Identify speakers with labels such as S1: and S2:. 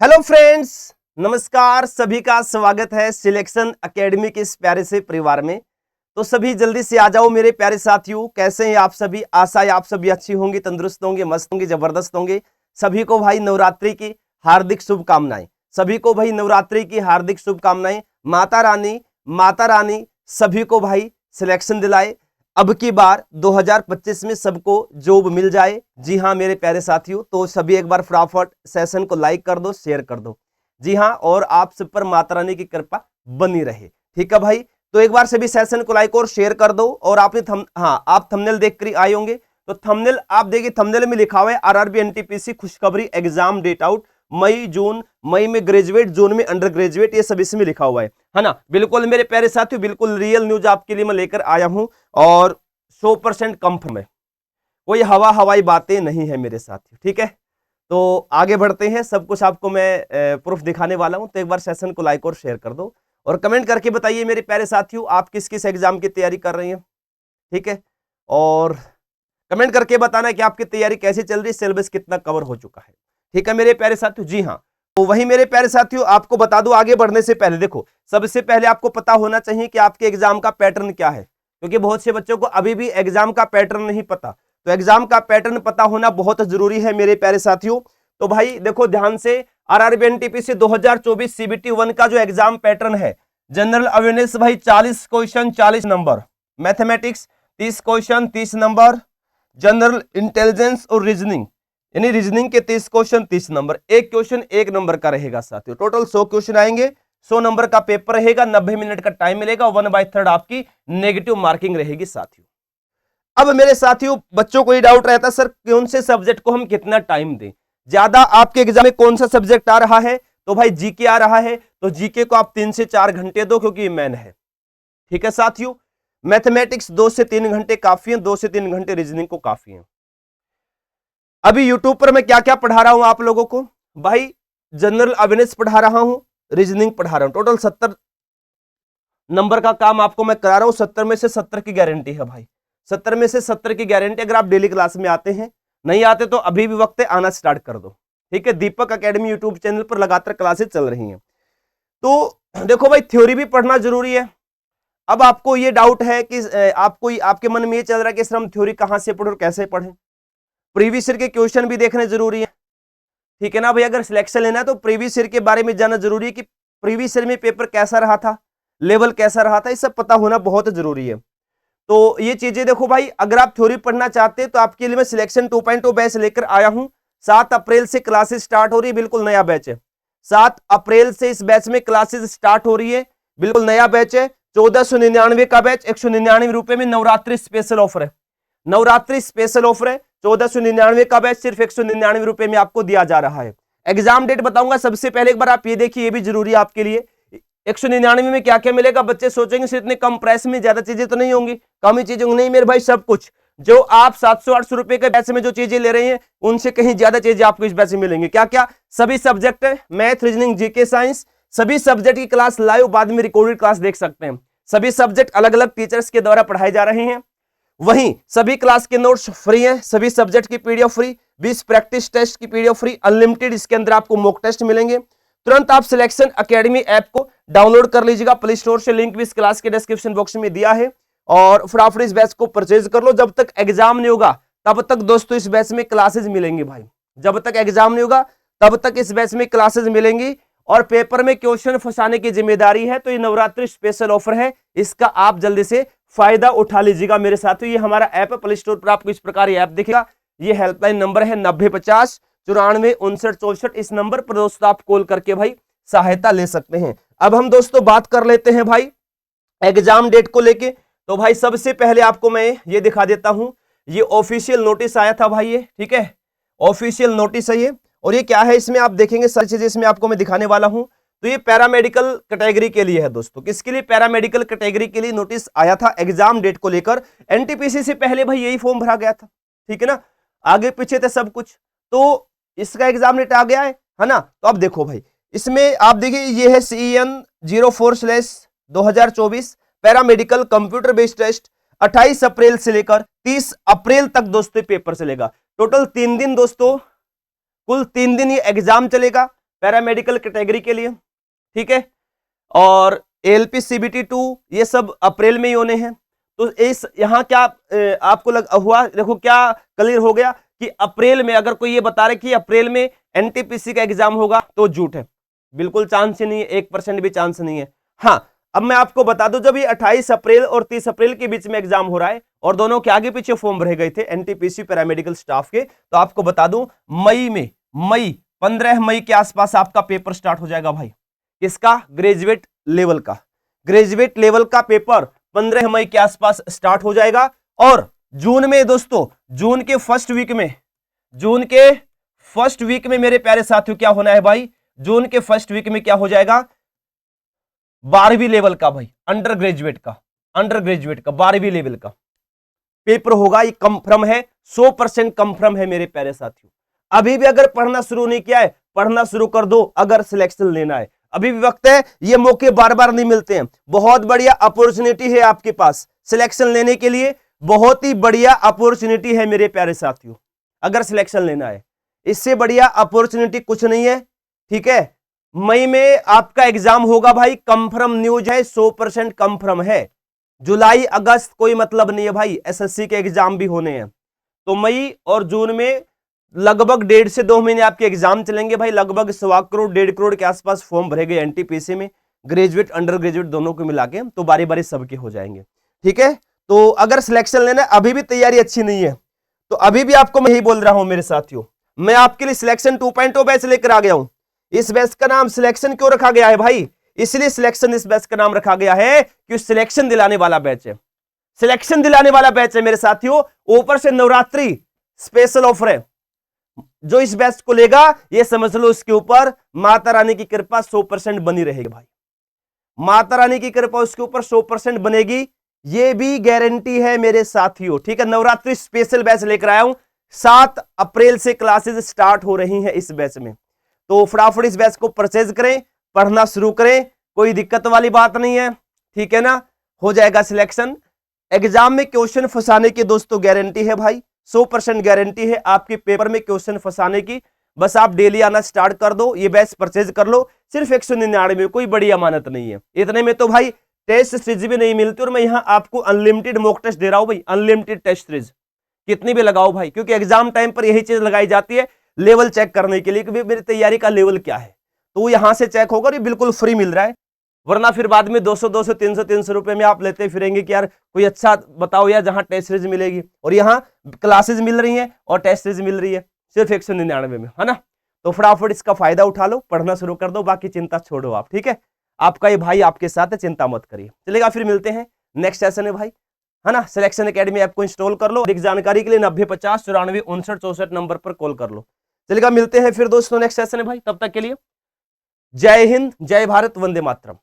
S1: Hello friends, नमस्कार। सभी का स्वागत है सिलेक्शन एकेडमी के इस प्यारे से परिवार में। तो सभी जल्दी से आ जाओ मेरे प्यारे साथियों। कैसे हैं आप सभी? आशा है आप सभी अच्छी होंगी, तंदुरुस्त होंगे, मस्त होंगे, जबरदस्त होंगे। सभी को भाई नवरात्रि की हार्दिक शुभकामनाएं। सभी को भाई नवरात्रि की हार्दिक शुभकामनाएं। माता रानी सभी को भाई सिलेक्शन दिलाए। अब की बार 2025 में सबको जॉब मिल जाए। जी हाँ मेरे प्यारे साथियों, तो सभी एक बार फटाफट सेशन को लाइक कर दो, शेयर कर दो। जी हाँ, और आप सब पर माता रानी की कृपा बनी रहे। ठीक है भाई, तो एक बार सभी सेशन को लाइक और शेयर कर दो। और आपने आप थंबनेल देख कर आए होंगे, तो थंबनेल आप देखिए, थंबनेल में लिखा हुआ है आरआरबी एनटीपीसी खुशखबरी एग्जाम डेट आउट मई में ग्रेजुएट, जून में अंडर ग्रेजुएट, ये सब इसमें लिखा हुआ है ना। बिल्कुल मेरे प्यारे साथियों, बिल्कुल रियल न्यूज आपके लिए मैं लेकर आया हूं और 100% कंफर्म है, कोई हवाई बातें नहीं है मेरे साथियों। ठीक है, तो आगे बढ़ते हैं। सब कुछ आपको मैं प्रूफ दिखाने वाला हूं। तो एक बार सेशन को लाइक और शेयर कर दो और कमेंट करके बताइए मेरे प्यारे साथियों, आप किस किस एग्जाम की तैयारी कर रही हैं। ठीक है, और कमेंट करके बताना कि आपकी तैयारी कैसी चल रही है, सिलेबस कितना कवर हो चुका है। ठीक है मेरे प्यारे साथियों। जी हाँ, तो वही मेरे प्यारे साथियों आपको बता दूं, आगे बढ़ने से पहले देखो, सबसे पहले आपको पता होना चाहिए कि आपके एग्जाम का पैटर्न क्या है, क्योंकि बहुत से बच्चों को अभी भी एग्जाम का पैटर्न नहीं पता। तो एग्जाम का पैटर्न पता होना बहुत जरूरी है मेरे प्यारे साथियों। तो भाई देखो ध्यान से, आरआरबी एनटीपीसी 2024 सीबीटी 1 का जो एग्जाम पैटर्न है, जनरल अवेयरनेस भाई 40 question 40 number, mathematics 30 question 30 number, general intelligence और रीजनिंग यानी रीजनिंग के 30 क्वेश्चन 30 नंबर, एक क्वेश्चन 1 नंबर का रहेगा साथियों। टोटल 100 क्वेश्चन आएंगे, 100 नंबर का पेपर रहेगा, 90 मिनट का टाइम मिलेगा, 1/3 आपकी नेगेटिव मार्किंग रहेगी साथियों। अब मेरे साथियों बच्चों को ये डाउट रहता है, सर कौन से सब्जेक्ट को हम कितना टाइम दें, ज्यादा आपके एग्जाम में कौन सा सब्जेक्ट आ रहा है? तो भाई जीके आ रहा है, तो जीके को आप 3 से 4 घंटे दो, क्योंकि ये मेन है। ठीक है साथियों, मैथमेटिक्स 2 से 3 घंटे काफी है, 2 से 3 घंटे रीजनिंग को काफी है। अभी यूट्यूब पर मैं क्या क्या पढ़ा रहा हूं आप लोगों को? भाई जनरल अवेयरनेस पढ़ा रहा हूं, रीजनिंग पढ़ा रहा हूं। टोटल 70 नंबर का काम आपको मैं करा रहा हूं। 70 में से 70 की गारंटी है भाई, 70 में से 70 की गारंटी। अगर आप डेली क्लास में आते हैं, नहीं आते तो अभी भी वक्त है, आना स्टार्ट कर दो। ठीक है, दीपक एकेडमी यूट्यूब चैनल पर लगातार क्लासेस चल रही हैं। तो देखो भाई, थ्योरी भी पढ़ना जरूरी है। अब आपको ये डाउट है कि आपको आपके मन में ये चल रहा है कि सर हम थ्योरी कहां से पढ़ें और कैसे पढ़ें। प्रीवियस ईयर के क्वेश्चन भी देखने जरूरी है। ठीक है ना भाई, अगर सिलेक्शन लेना है तो प्रीवियस ईयर के बारे में जानना जरूरी है कि प्रीवियस ईयर में पेपर कैसा रहा था, लेवल कैसा रहा था, ये सब पता होना बहुत जरूरी है। तो ये चीजें देखो भाई, अगर आप थ्योरी पढ़ना चाहते हैं तो आपके लिए मैं सिलेक्शन 2.0 बैच लेकर आया हूं। 7 अप्रैल से क्लासेस स्टार्ट हो रही है, बिल्कुल नया बैच है। 7 अप्रैल से इस बैच में क्लासेस स्टार्ट हो रही है, बिल्कुल नया बैच है। 1499 का बैच 199 रुपए में नवरात्रि स्पेशल ऑफर है। नवरात्रि स्पेशल ऑफर है, 1499 का बैच सिर्फ 199 रुपए में आपको दिया जा रहा है। एग्जाम डेट बताऊंगा, सबसे पहले एक बार आप ये देखिए, ये भी जरूरी है आपके लिए। 199 में क्या क्या मिलेगा? बच्चे सोचेंगे सिर्फ इतने कम प्राइस में ज्यादा चीजें तो नहीं होंगी, कम ही चीजें होंगी। नहीं मेरे भाई, सब कुछ जो आप 700-800 रुपए के बैच में जो चीजें ले रहे हैं, उनसे कहीं ज्यादा चीजें आपको इस बैच में मिलेंगी। क्या क्या? सभी सब्जेक्ट है, मैथ, रीजनिंग, जीके, साइंस, सभी सब्जेक्ट की क्लास लाइव, बाद में रिकॉर्डेड क्लास देख सकते हैं। सभी सब्जेक्ट अलग अलग टीचर्स के द्वारा पढ़ाए जा रहे हैं। वहीं सभी क्लास के नोट्स फ्री हैं, सभी सब्जेक्ट की पीडीएफ फ्री, 20 प्रैक्टिस टेस्ट की पीडीएफ फ्री, अनलिमिटेड इसके अंदर आपको मॉक टेस्ट मिलेंगे। तुरंत आप सिलेक्शन एकेडमी ऐप को डाउनलोड कर लीजिएगा प्ले स्टोर से, लिंक भी इस क्लास के डिस्क्रिप्शन बॉक्स में दिया है। और फटाफट इस बैच को परचेज कर लो। जब तक एग्जाम नहीं होगा तब तक दोस्तों इस बैच में क्लासेस मिलेंगी भाई, जब तक एग्जाम नहीं होगा तब तक इस बैच में क्लासेस मिलेंगी। और पेपर में क्वेश्चन फंसाने की जिम्मेदारी है। तो ये नवरात्रि स्पेशल ऑफर है, इसका आप जल्दी से फायदा उठा लीजिएगा मेरे साथियों। ये हमारा ऐप है, प्ले स्टोर पर आपको इस प्रकार ये ऐप दिखेगा। ये हेल्पलाइन नंबर है 9050 94 59 64। इस नंबर पर दोस्तों आप कॉल करके भाई सहायता ले सकते हैं। अब हम दोस्तों बात कर लेते हैं भाई एग्जाम डेट को लेके। तो भाई सबसे पहले आपको मैं ये दिखा देता हूं, ये ऑफिशियल नोटिस आया था भाई, ये ठीक है, ऑफिशियल नोटिस है ये। और ये क्या है, इसमें आप देखेंगे सारी चीजें इसमें आपको मैं दिखाने वाला हूं। तो ये पैरामेडिकल कैटेगरी के लिए है दोस्तों। किसके लिए? पैरामेडिकल कैटेगरी के लिए नोटिस आया था एग्जाम डेट को लेकर। एनटीपीसी से पहले भाई यही फॉर्म भरा गया था, ठीक है ना, आगे पीछे थे सब कुछ। तो इसका एग्जाम डेट आ गया है ना। तो अब देखो भाई, इसमें आप देखिए ये है CEN 04/2024 paramedical computer based test. 28 अप्रैल से लेकर 30 अप्रैल तक दोस्तों पेपर चलेगा। टोटल 3 दिन दोस्तों, कुल 3 दिन ये एग्जाम चलेगा। पैरामेडिकल कैटेगरी के लिए, ठीक है। और एएलपी सीबीटी 2 ये सब अप्रैल में ही होने हैं। तो इस यहाँ क्या आपको हुआ, देखो क्या क्लियर हो गया कि अप्रैल में अगर कोई ये बता रहे कि अप्रैल में एनटीपीसी का एग्जाम होगा तो झूठ है, बिल्कुल चांस ही नहीं है, 1% भी चांस नहीं है। हाँ, अब मैं आपको बता दूं, जब ये 28 अप्रैल और 30 अप्रैल के बीच में एग्जाम हो रहा है और दोनों के आगे पीछे फॉर्म भरे गए थे एनटीपीसी पैरामेडिकल स्टाफ के, तो आपको बता दूं मई 15 मई के आसपास आपका पेपर स्टार्ट हो जाएगा भाई। किसका? ग्रेजुएट लेवल का। ग्रेजुएट लेवल का पेपर 15 मई के आसपास स्टार्ट हो जाएगा। और जून में दोस्तों, जून के फर्स्ट वीक में मेरे प्यारे साथियों क्या होना है भाई, जून के फर्स्ट वीक में क्या हो जाएगा, 12वीं लेवल का भाई, अंडर ग्रेजुएट का 12वीं लेवल का पेपर होगा। ये कंफर्म है, 100% कंफर्म है मेरे प्यारे साथियों। अभी भी अगर पढ़ना शुरू नहीं किया है, पढ़ना शुरू कर दो अगर सिलेक्शन लेना है, अभी भी वक्त है। ये मौके बार बार नहीं मिलते हैं, बहुत बढ़िया अपॉर्चुनिटी है आपके पास सिलेक्शन लेने के लिए, बहुत ही बढ़िया अपॉर्चुनिटी है मेरे प्यारे साथियों। अगर सिलेक्शन लेना है, इससे बढ़िया अपॉर्चुनिटी कुछ नहीं है, ठीक है। मई में आपका एग्जाम होगा भाई, कंफर्म न्यूज है, 100% कंफर्म है। जुलाई अगस्त कोई मतलब नहीं है भाई, एसएससी के एग्जाम भी होने हैं। तो मई और जून में लगभग 1.5 से 2 महीने आपके एग्जाम चलेंगे भाई। लगभग 1.25 करोड़ 1.5 करोड़ के आसपास फॉर्म भरे गए एनटीपीसी में, ग्रेजुएट अंडर ग्रेजुएट दोनों को मिला के, तो बारी बारी सबके हो जाएंगे, ठीक है। तो अगर सिलेक्शन लेना, अभी भी तैयारी अच्छी नहीं है, तो अभी भी आपको मैं यही बोल रहा हूं मेरे साथियों, मैं आपके लिए सिलेक्शन 2.0 बैच लेकर आ गया हूं। इस बैच का नाम सिलेक्शन क्यों रखा गया है भाई? इसलिए सिलेक्शन इस बैच का नाम रखा गया है कि सिलेक्शन दिलाने वाला बैच है, सिलेक्शन दिलाने वाला बैच है मेरे साथियों। ऊपर से नवरात्रि स्पेशल ऑफर है, जो इस बैच को लेगा ये समझ लो उसके ऊपर माता रानी की कृपा 100% बनी रहेगी भाई। माता रानी की कृपा उसके ऊपर 100% बनेगी, ये भी गारंटी है मेरे साथियों, ठीक है। नवरात्रि स्पेशल बैच लेकर आया हूं, 7 अप्रैल से क्लासेस स्टार्ट हो रही हैं इस बैच में। तो फटाफट इस बैच को परचेज करें, पढ़ना शुरू करें, कोई दिक्कत वाली बात नहीं है, ठीक है ना। हो जाएगा सिलेक्शन। एग्जाम में क्वेश्चन फंसाने की दोस्तों गारंटी है भाई, 100% गारंटी है आपके पेपर में क्वेश्चन फंसाने की। बस आप डेली आना स्टार्ट कर दो, ये बैच परचेज कर लो, सिर्फ 199 में, कोई बड़ी अमानत नहीं है। इतने में तो भाई टेस्ट सीरीज भी नहीं मिलती, और मैं यहाँ आपको अनलिमिटेड मॉक टेस्ट दे रहा हूं भाई, अनलिमिटेड टेस्ट सीरीज कितनी भी लगाओ भाई, क्योंकि एग्जाम टाइम पर यही चीज लगाई जाती है लेवल चेक करने के लिए कि मेरी तैयारी का लेवल क्या है, तो वो यहां से चेक होगा और ये बिल्कुल फ्री मिल रहा है। वरना फिर बाद में 200 300 रुपए में आप लेते फिरेंगे कि यार कोई अच्छा बताओ यार जहां टेस्ट सीरीज मिलेगी, और यहाँ क्लासेज मिल रही हैं और टेस्ट सीरीज मिल रही है सिर्फ 199 में, है ना। तो फटाफट इसका फायदा उठा लो, पढ़ना शुरू कर दो, बाकी चिंता छोड़ो आप, ठीक है। आपका ये भाई आपके साथ है, चिंता मत करिए। चलेगा, फिर मिलते हैं नेक्स्ट सेशन है भाई, है ना। सिलेक्शन एकेडमी ऐप को इंस्टॉल कर लो, अधिक जानकारी के लिए 90 50 94 59 64 नंबर पर कॉल कर लो। चलेगा, मिलते हैं फिर दोस्तों नेक्स्ट सेशन है भाई, तब तक के लिए जय हिंद, जय भारत, वंदे मातरम।